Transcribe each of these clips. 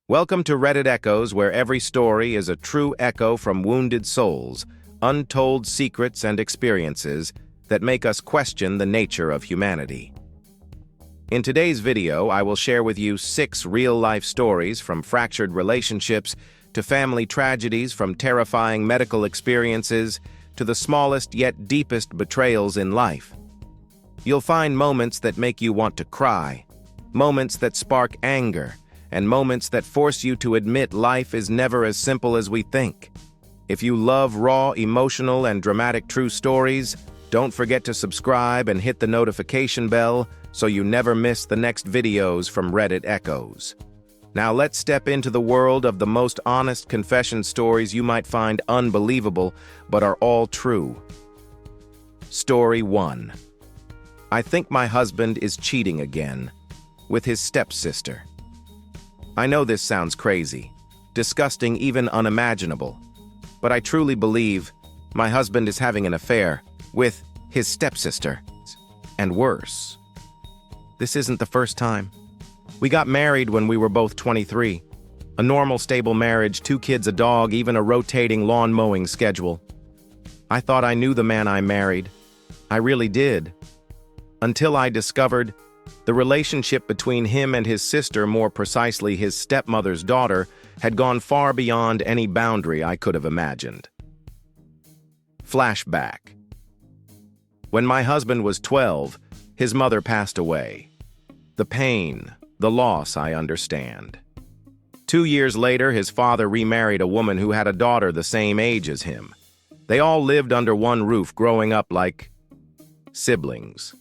Welcome to Reddit Echoes, where every story is a true echo from wounded souls, untold secrets and experiences that make us question the nature of humanity. In today's video, I will share with you 6 real-life stories, from fractured relationships to family tragedies, from terrifying medical experiences to the smallest yet deepest betrayals in life. You'll find moments that make you want to cry, moments that spark anger, and moments that force you to admit life is never as simple as we think. If you love raw, emotional, and dramatic true stories, don't forget to subscribe and hit the notification bell so you never miss the next videos from Reddit Echoes. Now let's step into the world of the most honest confession stories you might find unbelievable, but are all true. Story 1. I think my husband is cheating again with his stepsister. I know this sounds crazy, disgusting, even unimaginable, but I truly believe my husband is having an affair with his stepsister, and worse. This isn't the first time. We got married when we were both 23. A normal, stable marriage, 2 kids, a dog, even a rotating lawn mowing schedule. I thought I knew the man I married. I really did. Until I discovered the relationship between him and his sister, more precisely his stepmother's daughter, had gone far beyond any boundary I could have imagined. Flashback. When my husband was 12, his mother passed away. The pain, the loss, I understand. 2 years later, his father remarried a woman who had a daughter the same age as him. They all lived under one roof, growing up like siblings.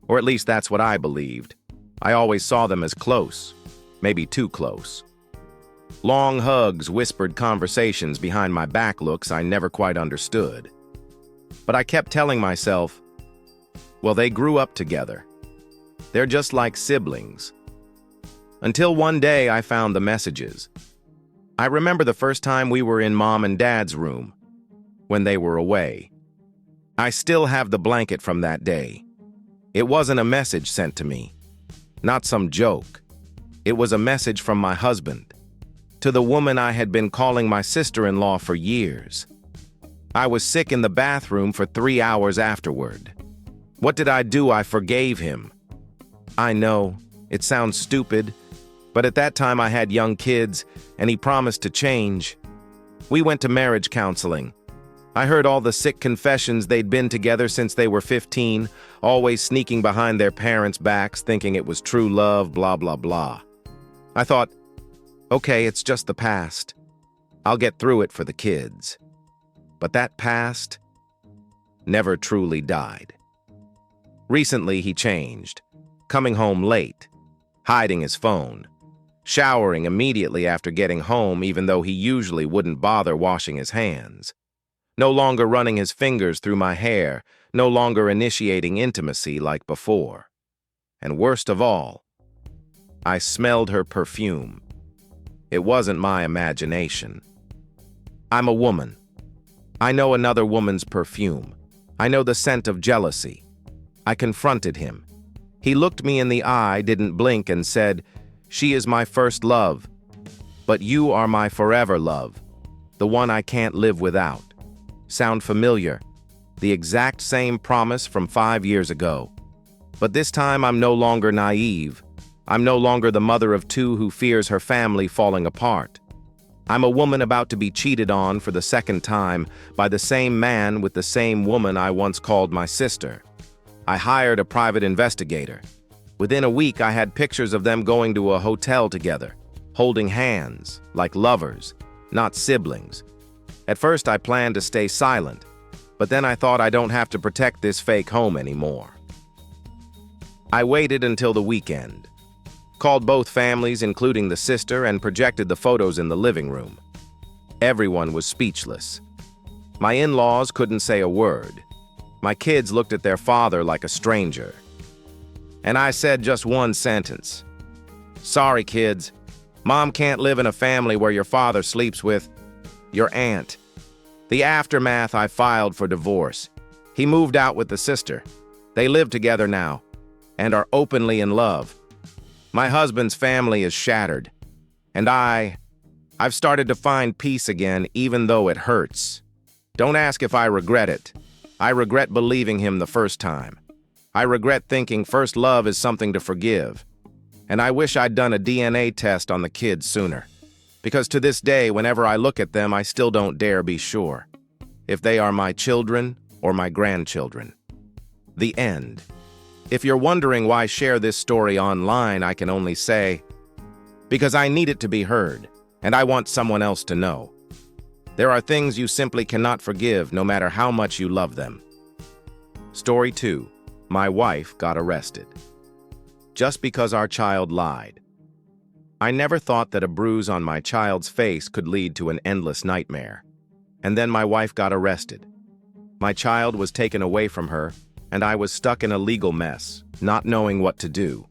Or at least that's what I believed. I always saw them as close, maybe too close. Long hugs, whispered conversations behind my back, looks I never quite understood. But I kept telling myself, well, they grew up together. They're just like siblings. Until one day I found the messages. I remember the first time we were in Mom and Dad's room, when they were away. I still have the blanket from that day. It wasn't a message sent to me, not some joke. It was a message from my husband, to the woman I had been calling my sister-in-law for years. I was sick in the bathroom for 3 hours afterward. What did I do? I forgave him. I know, it sounds stupid, but at that time I had young kids, and he promised to change. We went to marriage counseling. I heard all the sick confessions. They'd been together since they were 15, always sneaking behind their parents' backs, thinking it was true love, blah, blah, blah. I thought, okay, it's just the past. I'll get through it for the kids. But that past never truly died. Recently, he changed, coming home late, hiding his phone, showering immediately after getting home, even though he usually wouldn't bother washing his hands. No longer running his fingers through my hair, no longer initiating intimacy like before. And worst of all, I smelled her perfume. It wasn't my imagination. I'm a woman. I know another woman's perfume. I know the scent of jealousy. I confronted him. He looked me in the eye, didn't blink, and said, "She is my first love, but you are my forever love, the one I can't live without." Sound familiar? The exact same promise from 5 years ago. But this time I'm no longer naive. I'm no longer the mother of 2 who fears her family falling apart. I'm a woman about to be cheated on for the second time by the same man with the same woman I once called my sister. I hired a private investigator. Within a week, I had pictures of them going to a hotel together, holding hands, like lovers, not siblings. At first, I planned to stay silent, but then I thought I don't have to protect this fake home anymore. I waited until the weekend, called both families, including the sister, and projected the photos in the living room. Everyone was speechless. My in-laws couldn't say a word. My kids looked at their father like a stranger. And I said just one sentence. "Sorry, kids. Mom can't live in a family where your father sleeps with your aunt." The aftermath, I filed for divorce. He moved out with the sister. They live together now and are openly in love. My husband's family is shattered. And I've started to find peace again, even though it hurts. Don't ask if I regret it. I regret believing him the first time. I regret thinking first love is something to forgive. And I wish I'd done a DNA test on the kids sooner. Because to this day, whenever I look at them, I still don't dare be sure if they are my children or my grandchildren. The end. If you're wondering why I share this story online, I can only say, because I need it to be heard, and I want someone else to know. There are things you simply cannot forgive, no matter how much you love them. Story 2. My wife got arrested. Just because our child lied. I never thought that a bruise on my child's face could lead to an endless nightmare. And then my wife got arrested. My child was taken away from her, and I was stuck in a legal mess, not knowing what to do.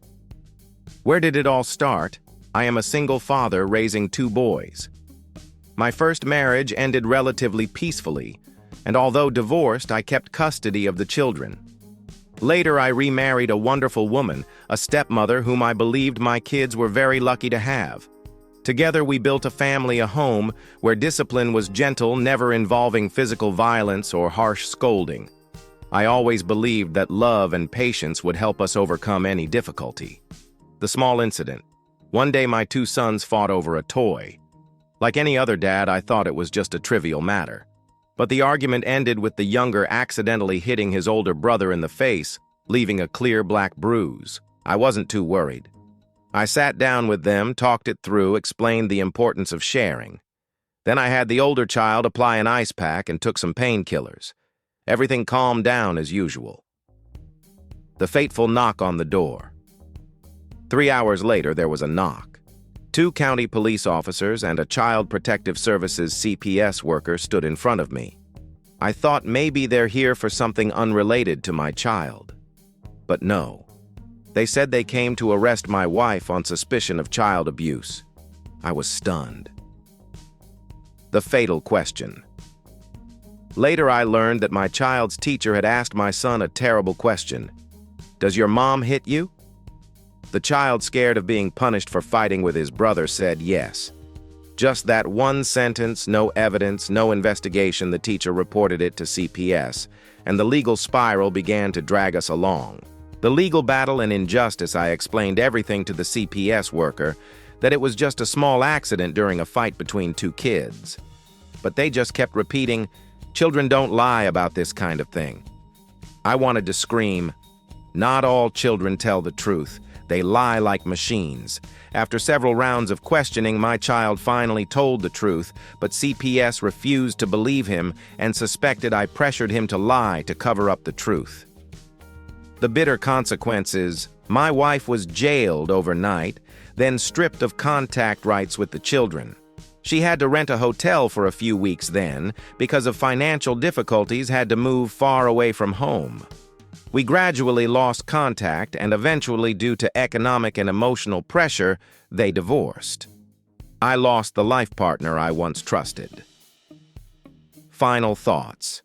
Where did it all start? I am a single father raising 2 boys. My first marriage ended relatively peacefully, and although divorced, I kept custody of the children. Later, I remarried a wonderful woman, a stepmother whom I believed my kids were very lucky to have. Together, we built a family, a home, where discipline was gentle, never involving physical violence or harsh scolding. I always believed that love and patience would help us overcome any difficulty. The small incident. One day, my 2 sons fought over a toy. Like any other dad, I thought it was just a trivial matter. But the argument ended with the younger accidentally hitting his older brother in the face, leaving a clear black bruise. I wasn't too worried. I sat down with them, talked it through, explained the importance of sharing. Then I had the older child apply an ice pack and took some painkillers. Everything calmed down as usual. The fateful knock on the door. 3 hours later, there was a knock. 2 county police officers and a Child Protective Services CPS worker stood in front of me. I thought maybe they're here for something unrelated to my child. But no. They said they came to arrest my wife on suspicion of child abuse. I was stunned. The fatal question. Later, I learned that my child's teacher had asked my son a terrible question. Does your mom hit you? The child, scared of being punished for fighting with his brother, said yes. Just that one sentence, no evidence, no investigation. The teacher reported it to CPS, and the legal spiral began to drag us along. The legal battle and injustice. I explained everything to the CPS worker, that it was just a small accident during a fight between 2 kids. But they just kept repeating, children don't lie about this kind of thing. I wanted to scream, not all children tell the truth. They lie like machines. After several rounds of questioning, my child finally told the truth, but CPS refused to believe him and suspected I pressured him to lie to cover up the truth. The bitter consequences: my wife was jailed overnight, then stripped of contact rights with the children. She had to rent a hotel for a few weeks then, because of financial difficulties, had to move far away from home. We gradually lost contact, and eventually, due to economic and emotional pressure, they divorced. I lost the life partner I once trusted. Final thoughts.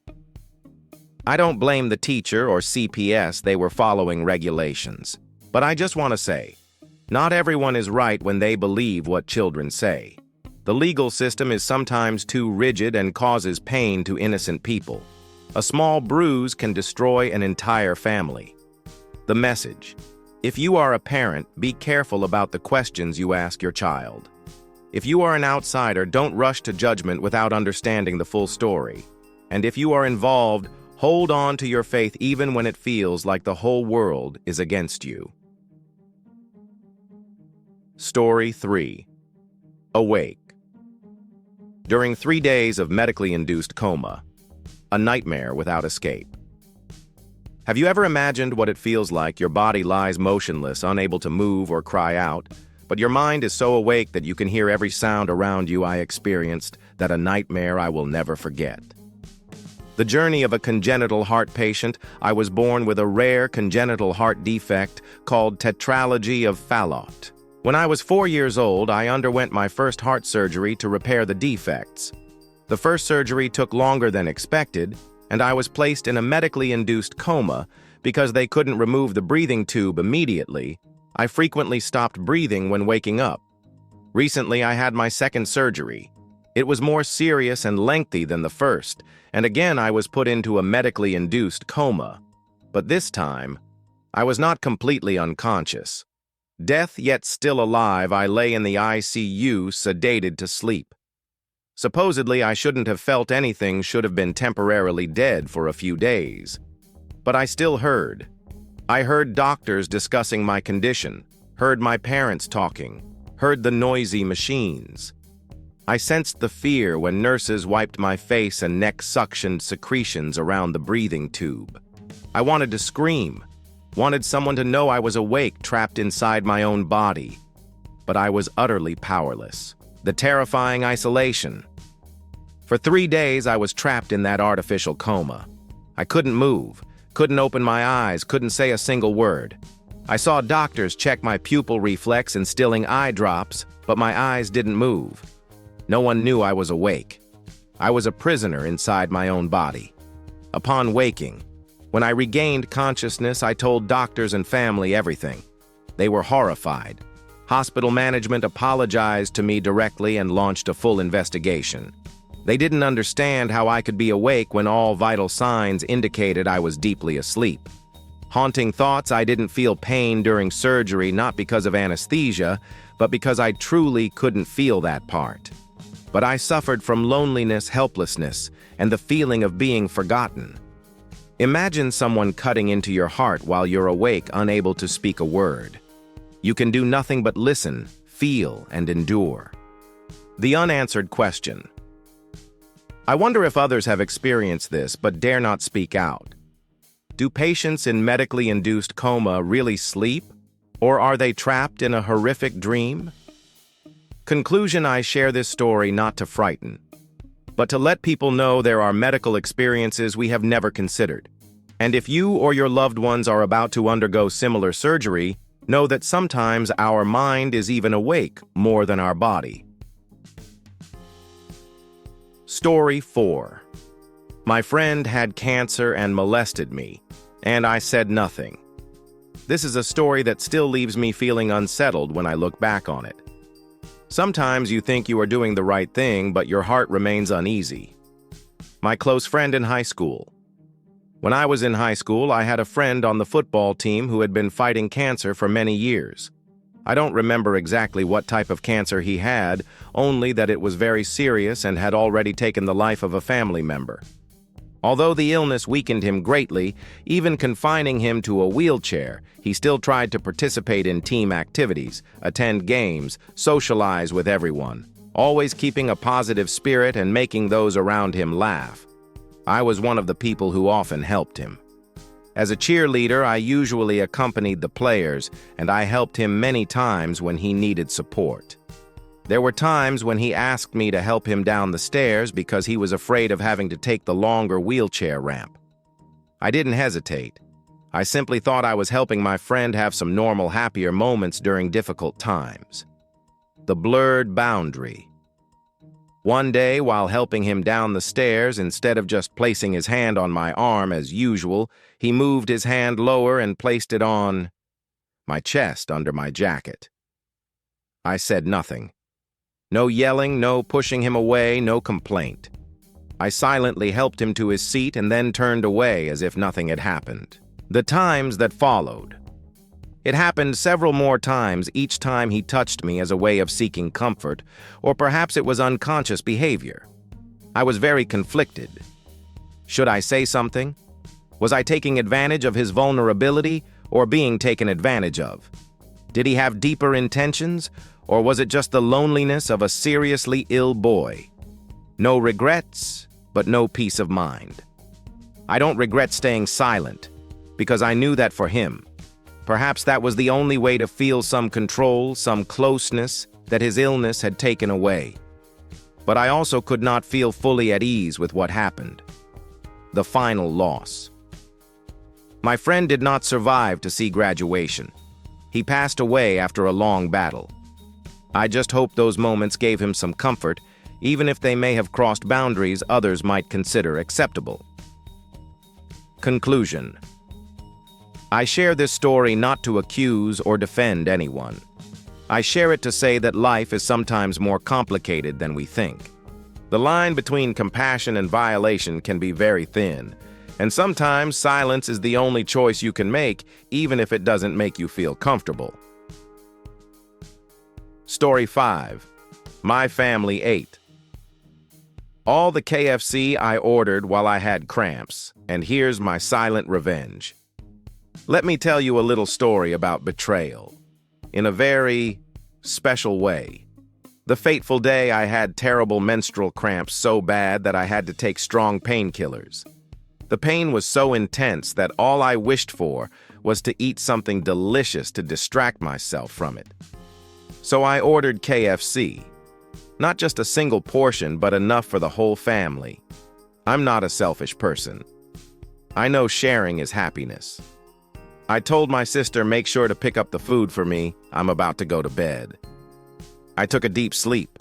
I don't blame the teacher or CPS. They were following regulations. But I just want to say, not everyone is right when they believe what children say. The legal system is sometimes too rigid and causes pain to innocent people. A small bruise can destroy an entire family. The message: if you are a parent, be careful about the questions you ask your child. If you are an outsider, don't rush to judgment without understanding the full story. And if you are involved, hold on to your faith even when it feels like the whole world is against you. Story 3. Awake. During 3 days of medically induced coma, a nightmare without escape. Have you ever imagined what it feels like? Your body lies motionless, unable to move or cry out, but your mind is so awake that you can hear every sound around you. I experienced that, a nightmare I will never forget. The journey of a congenital heart patient. I was born with a rare congenital heart defect called tetralogy of Fallot. When I was 4 years old, I underwent my first heart surgery to repair the defects. The first surgery took longer than expected, and I was placed in a medically induced coma because they couldn't remove the breathing tube immediately. I frequently stopped breathing when waking up. Recently, I had my second surgery. It was more serious and lengthy than the first, and again I was put into a medically induced coma. But this time, I was not completely unconscious. Death yet still alive, I lay in the ICU, sedated to sleep. Supposedly, I shouldn't have felt anything, should have been temporarily dead for a few days. But I still heard. I heard doctors discussing my condition, heard my parents talking, heard the noisy machines. I sensed the fear when nurses wiped my face and neck, suctioned secretions around the breathing tube. I wanted to scream, wanted someone to know I was awake, trapped inside my own body. But I was utterly powerless. The terrifying isolation. For 3 days, I was trapped in that artificial coma. I couldn't move, couldn't open my eyes, couldn't say a single word. I saw doctors check my pupil reflex, instilling eye drops, but my eyes didn't move. No one knew I was awake. I was a prisoner inside my own body. Upon waking, when I regained consciousness, I told doctors and family everything. They were horrified. Hospital management apologized to me directly and launched a full investigation. They didn't understand how I could be awake when all vital signs indicated I was deeply asleep. Haunting thoughts, I didn't feel pain during surgery, not because of anesthesia, but because I truly couldn't feel that part. But I suffered from loneliness, helplessness, and the feeling of being forgotten. Imagine someone cutting into your heart while you're awake, unable to speak a word. You can do nothing but listen, feel, and endure. The unanswered question. I wonder if others have experienced this but dare not speak out. Do patients in medically induced coma really sleep, or are they trapped in a horrific dream? Conclusion: I share this story not to frighten, but to let people know there are medical experiences we have never considered. And if you or your loved ones are about to undergo similar surgery, know that sometimes our mind is even awake more than our body. Story 4. My friend had cancer and molested me, and I said nothing. This is a story that still leaves me feeling unsettled when I look back on it. Sometimes you think you are doing the right thing, but your heart remains uneasy. My close friend in high school. When I was in high school, I had a friend on the football team who had been fighting cancer for many years. I don't remember exactly what type of cancer he had, only that it was very serious and had already taken the life of a family member. Although the illness weakened him greatly, even confining him to a wheelchair, he still tried to participate in team activities, attend games, socialize with everyone, always keeping a positive spirit and making those around him laugh. I was one of the people who often helped him. As a cheerleader, I usually accompanied the players, and I helped him many times when he needed support. There were times when he asked me to help him down the stairs because he was afraid of having to take the longer wheelchair ramp. I didn't hesitate. I simply thought I was helping my friend have some normal, happier moments during difficult times. The blurred boundary. One day, while helping him down the stairs, instead of just placing his hand on my arm as usual, he moved his hand lower and placed it on my chest under my jacket. I said nothing. No yelling, no pushing him away, no complaint. I silently helped him to his seat and then turned away as if nothing had happened. The times that followed. It happened several more times, each time he touched me as a way of seeking comfort, or perhaps it was unconscious behavior. I was very conflicted. Should I say something? Was I taking advantage of his vulnerability or being taken advantage of? Did he have deeper intentions, or was it just the loneliness of a seriously ill boy? No regrets, but no peace of mind. I don't regret staying silent, because I knew that for him, perhaps that was the only way to feel some control, some closeness that his illness had taken away. But I also could not feel fully at ease with what happened. The final loss. My friend did not survive to see graduation. He passed away after a long battle. I just hope those moments gave him some comfort, even if they may have crossed boundaries others might consider acceptable. Conclusion. I share this story not to accuse or defend anyone. I share it to say that life is sometimes more complicated than we think. The line between compassion and violation can be very thin, and sometimes silence is the only choice you can make, even if it doesn't make you feel comfortable. Story 5. My family ate all the KFC I ordered while I had cramps, and here's my silent revenge. Let me tell you a little story about betrayal, in a very special way. The fateful day I had terrible menstrual cramps so bad that I had to take strong painkillers. The pain was so intense that all I wished for was to eat something delicious to distract myself from it. So I ordered KFC. Not just a single portion, but enough for the whole family. I'm not a selfish person. I know sharing is happiness. I told my sister, make sure to pick up the food for me. I'm about to go to bed. I took a deep sleep.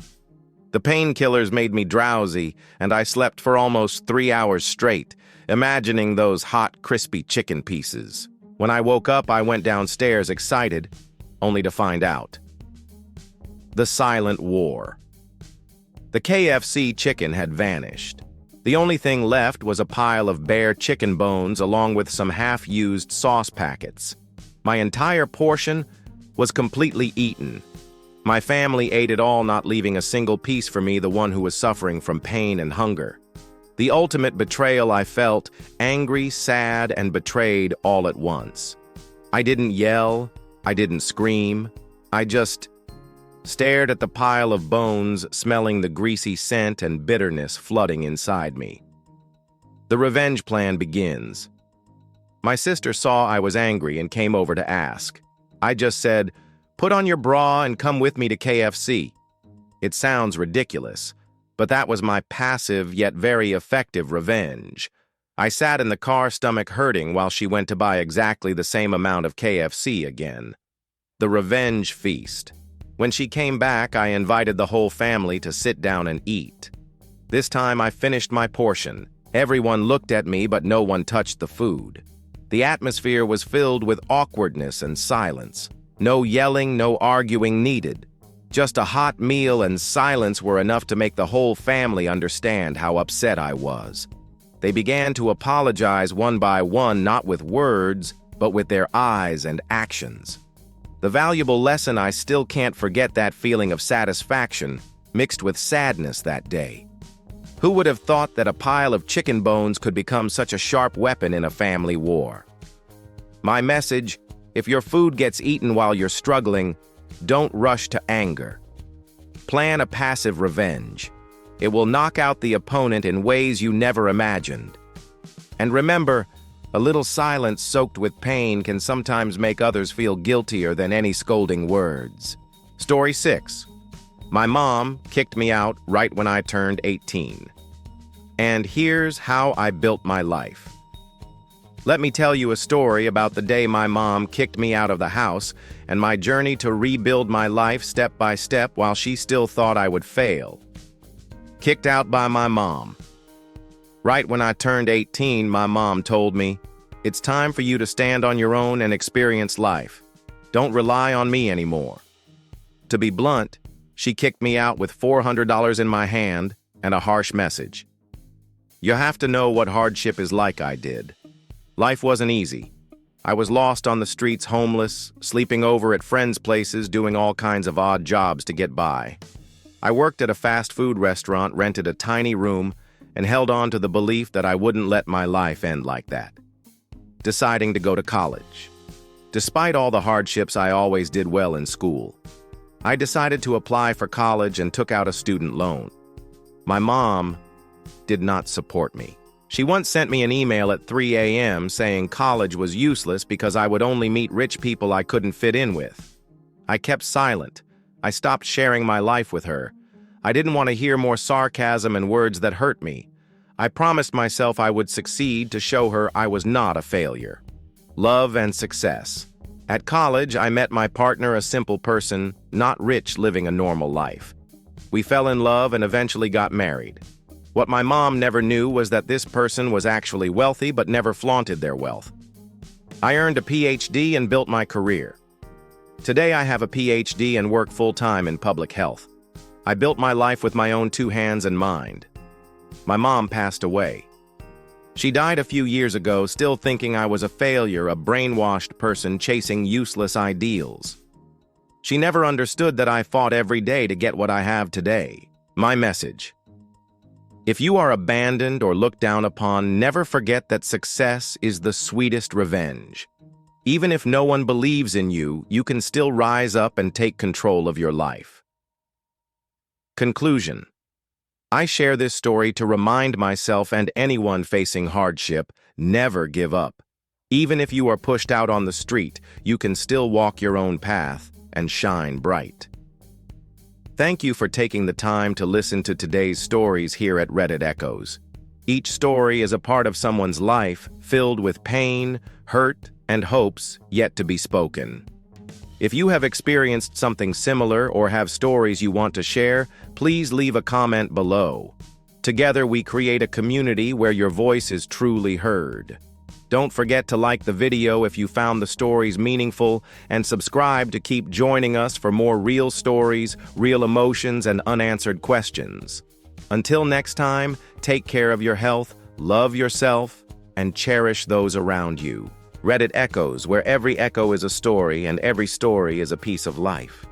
The painkillers made me drowsy, and I slept for almost 3 hours straight, imagining those hot, crispy chicken pieces. When I woke up, I went downstairs excited, only to find out. The silent war. The KFC chicken had vanished. The only thing left was a pile of bare chicken bones along with some half-used sauce packets. My entire portion was completely eaten. My family ate it all, not leaving a single piece for me, the one who was suffering from pain and hunger. The ultimate betrayal I felt, angry, sad, and betrayed all at once. I didn't yell, I didn't scream, I just stared at the pile of bones, smelling the greasy scent and bitterness flooding inside me. The revenge plan begins. My sister saw I was angry and came over to ask. I just said, "Put on your bra and come with me to KFC." It sounds ridiculous, but that was my passive yet very effective revenge. I sat in the car, stomach hurting, while she went to buy exactly the same amount of KFC again. The revenge feast. When she came back, I invited the whole family to sit down and eat. This time I finished my portion. Everyone looked at me, but no one touched the food. The atmosphere was filled with awkwardness and silence. No yelling, no arguing needed. Just a hot meal and silence were enough to make the whole family understand how upset I was. They began to apologize one by one, not with words, but with their eyes and actions. The valuable lesson: I still can't forget that feeling of satisfaction mixed with sadness that day. Who would have thought that a pile of chicken bones could become such a sharp weapon in a family war? My message: if your food gets eaten while you're struggling, don't rush to anger. Plan a passive revenge. It will knock out the opponent in ways you never imagined. And remember, a little silence soaked with pain can sometimes make others feel guiltier than any scolding words. Story 6. My mom kicked me out right when I turned 18. And here's how I built my life. Let me tell you a story about the day my mom kicked me out of the house and my journey to rebuild my life step by step while she still thought I would fail. Kicked out by my mom. Right when I turned 18, my mom told me, "It's time for you to stand on your own and experience life. Don't rely on me anymore." To be blunt, she kicked me out with $400 in my hand and a harsh message. You have to know what hardship is like. I did. Life wasn't easy. I was lost on the streets, homeless, sleeping over at friends' places, doing all kinds of odd jobs to get by. I worked at a fast food restaurant, rented a tiny room, and held on to the belief that I wouldn't let my life end like that. Deciding to go to college. Despite all the hardships, I always did well in school. I decided to apply for college and took out a student loan. My mom did not support me. She once sent me an email at 3 a.m. saying college was useless because I would only meet rich people I couldn't fit in with. I kept silent. I stopped sharing my life with her. I didn't want to hear more sarcasm and words that hurt me. I promised myself I would succeed to show her I was not a failure. Love and success. At college, I met my partner, a simple person, not rich, living a normal life. We fell in love and eventually got married. What my mom never knew was that this person was actually wealthy but never flaunted their wealth. I earned a PhD and built my career. Today I have a PhD and work full-time in public health. I built my life with my own 2 hands and mind. My mom passed away. She died a few years ago, still thinking I was a failure, a brainwashed person chasing useless ideals. She never understood that I fought every day to get what I have today. My message: if you are abandoned or looked down upon, never forget that success is the sweetest revenge. Even if no one believes in you, you can still rise up and take control of your life. Conclusion: I share this story to remind myself and anyone facing hardship, never give up. Even if you are pushed out on the street, you can still walk your own path and shine bright. Thank you for taking the time to listen to today's stories here at Reddit Echoes. Each story is a part of someone's life, filled with pain, hurt, and hopes yet to be spoken. If you have experienced something similar or have stories you want to share, please leave a comment below. Together we create a community where your voice is truly heard. Don't forget to like the video if you found the stories meaningful, and subscribe to keep joining us for more real stories, real emotions, and unanswered questions. Until next time, take care of your health, love yourself, and cherish those around you. Reddit Echoes, where every echo is a story and every story is a piece of life.